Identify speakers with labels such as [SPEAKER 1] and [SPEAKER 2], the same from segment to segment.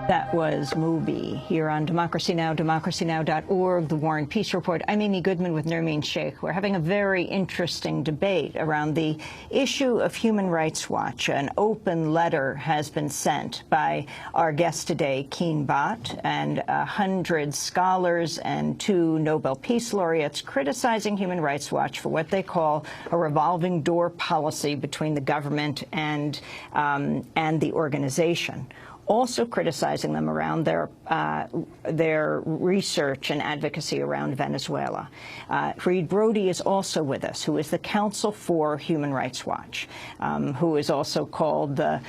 [SPEAKER 1] That was Mubi here on Democracy Now!, democracynow.org, The War and Peace Report. I'm Amy Goodman with Nermeen Sheikh. We're having a very interesting debate around the issue of Human Rights Watch. An open letter has been sent by our guest today, Gov't, and 100 scholars and 2 Nobel Peace Laureates criticizing Human Rights Watch for what they call a revolving door policy between the government and the organization. Also criticizing them around their research and advocacy around Venezuela. Reed Brody is also with us, who is the counsel for Human Rights Watch, who is also called the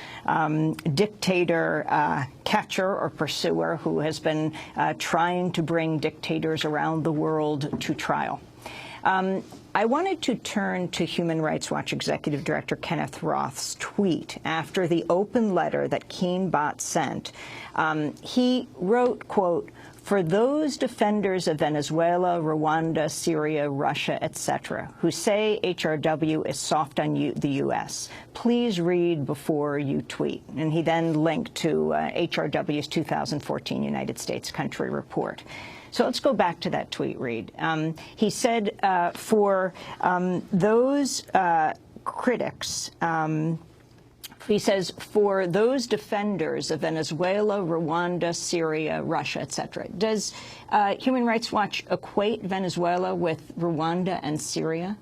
[SPEAKER 1] dictator catcher or pursuer, who has been trying to bring dictators around the world to trial. I wanted to turn to Human Rights Watch Executive Director Kenneth Roth's tweet after the open letter that Gov't sent. He wrote, quote, "For those defenders of Venezuela, Rwanda, Syria, Russia, etc., who say HRW is soft on the U.S., please read before you tweet." And he then linked to HRW's 2014 United States Country Report. So let's go back to that tweet, Reed. He said for those critics, he says, for those defenders of Venezuela, Rwanda, Syria, Russia, etc. Does Human Rights Watch equate Venezuela with Rwanda and Syria?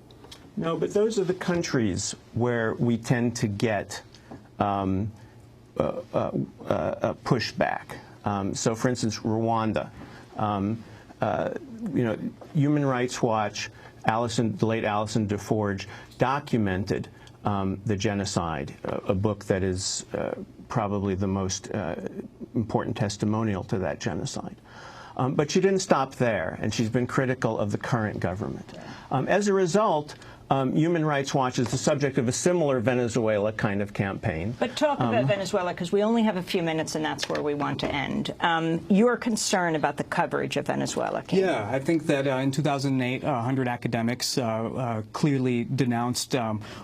[SPEAKER 2] No, but those are the countries where we tend to get pushback. So, for instance, Rwanda. You know, Human Rights Watch, the late Alison DeForge, documented the genocide, a book that is probably the most important testimonial to that genocide. But she didn't stop there, and she's been critical of the current government. As a result, Human Rights Watch is the subject of a similar Venezuela kind of campaign.
[SPEAKER 1] But talk about Venezuela, because we only have a few minutes, and that's where we want to end. Your concern about the coverage of Venezuela, King?
[SPEAKER 3] Yeah, I think that in 2008, 100 academics clearly denounced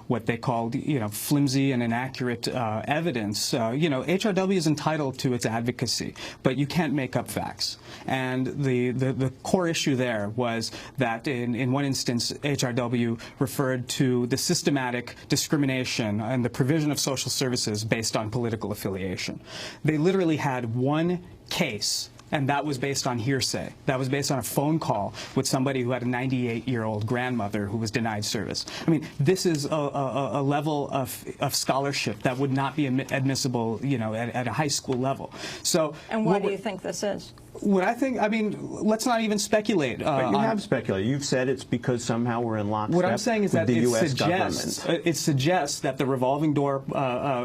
[SPEAKER 3] what they called, flimsy and inaccurate evidence. HRW is entitled to its advocacy, but you can't make up facts. And the core issue there was that in one instance, HRW referred to the systematic discrimination and the provision of social services based on political affiliation. They literally had one case, and that was based on hearsay. That was based on a phone call with somebody who had a 98-year-old grandmother who was denied service. I mean, this is a level of scholarship that would not be admissible, at a high school level. So,
[SPEAKER 1] and why do you think this is?
[SPEAKER 3] What I think, let's not even speculate.
[SPEAKER 2] But you have speculated. You've said it's because somehow we're in lockstep
[SPEAKER 3] what I'm saying is that
[SPEAKER 2] the U.S. government.
[SPEAKER 3] It suggests that the revolving door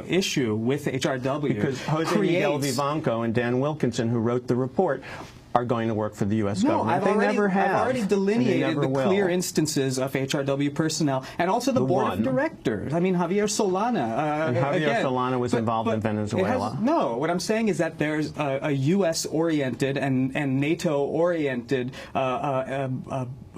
[SPEAKER 3] issue with HRW
[SPEAKER 2] because Jose Miguel Vivanco and Dan Wilkinson, who wrote the report, are going to work for the U.S. government. They never have.
[SPEAKER 3] I've already delineated the
[SPEAKER 2] will.
[SPEAKER 3] clear instances of HRW personnel and also the board of directors. I mean, Javier Solana.
[SPEAKER 2] And Javier Solana was involved in Venezuela.
[SPEAKER 3] No, what I'm saying is that there's a U.S.-oriented and NATO-oriented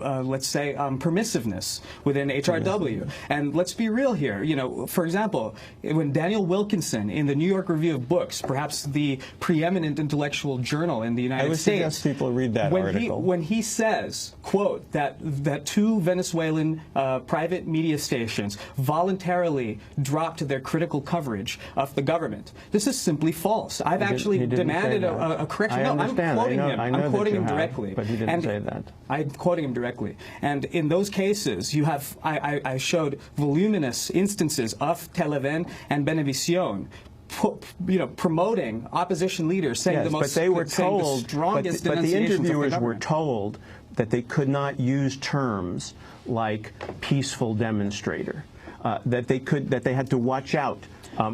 [SPEAKER 3] let's say, permissiveness within HRW. And let's be real here. For example, when Daniel Wilkinson in the New York Review of Books, perhaps the preeminent intellectual journal in the United States,
[SPEAKER 2] suggest people read that article.
[SPEAKER 3] When he says, quote, that 2 Venezuelan private media stations voluntarily dropped their critical coverage of the government, this is simply false. I've actually demanded a correction. No, I'm quoting him. I'm quoting him directly.
[SPEAKER 2] But he didn't say that.
[SPEAKER 3] I'm quoting him directly. And in those cases, you have, I showed voluminous instances of Televen and Benevisión, promoting opposition leaders, saying the most,
[SPEAKER 2] but they were told,
[SPEAKER 3] the strongest
[SPEAKER 2] but the interviewers
[SPEAKER 3] were
[SPEAKER 2] told that they could not use terms like peaceful demonstrator, that they had to watch out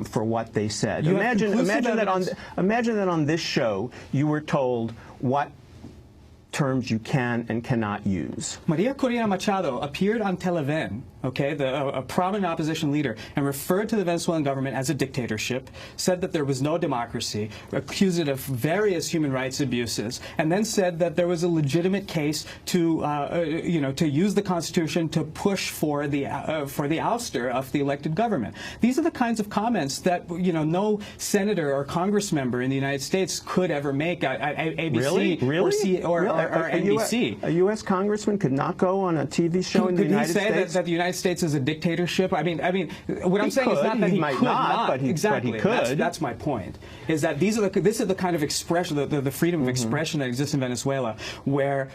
[SPEAKER 2] for what they said. Imagine that on this show you were told what terms you can and cannot use.
[SPEAKER 3] Maria Corina Machado appeared on Televen, okay, a prominent opposition leader, and referred to the Venezuelan government as a dictatorship, said that there was no democracy, accused it of various human rights abuses, and then said that there was a legitimate case to, to use the Constitution to push for the ouster of the elected government. These are the kinds of comments that, no senator or Congress member in the United States could ever make at ABC or NBC.
[SPEAKER 2] A U.S. congressman could not go on a TV show in the United States?
[SPEAKER 3] Could he say that the United States is a dictatorship? I mean, what I'm saying is not that he could not.
[SPEAKER 2] But he could.
[SPEAKER 3] That's my point. Is that this is the kind of expression, the freedom of expression that exists in Venezuela, where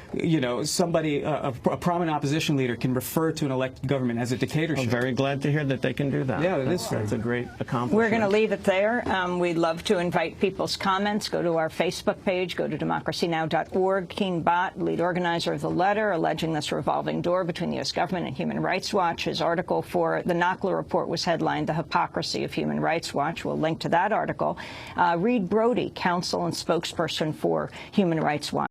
[SPEAKER 3] somebody, a prominent opposition leader, can refer to an elected government as a dictatorship.
[SPEAKER 2] I'm very glad to hear that they can do that.
[SPEAKER 3] Yeah, that's
[SPEAKER 2] a great accomplishment.
[SPEAKER 1] We're going to leave it there. We'd love to invite people's comments. Go to our Facebook page. Go to democracynow.org. Gov't, lead organizer of the letter alleging this revolving door between the U.S. government and Human Rights Watch. His article for the Knockler report was headlined "The Hypocrisy of Human Rights Watch." We'll link to that article. Reed Brody, counsel and spokesperson for Human Rights Watch.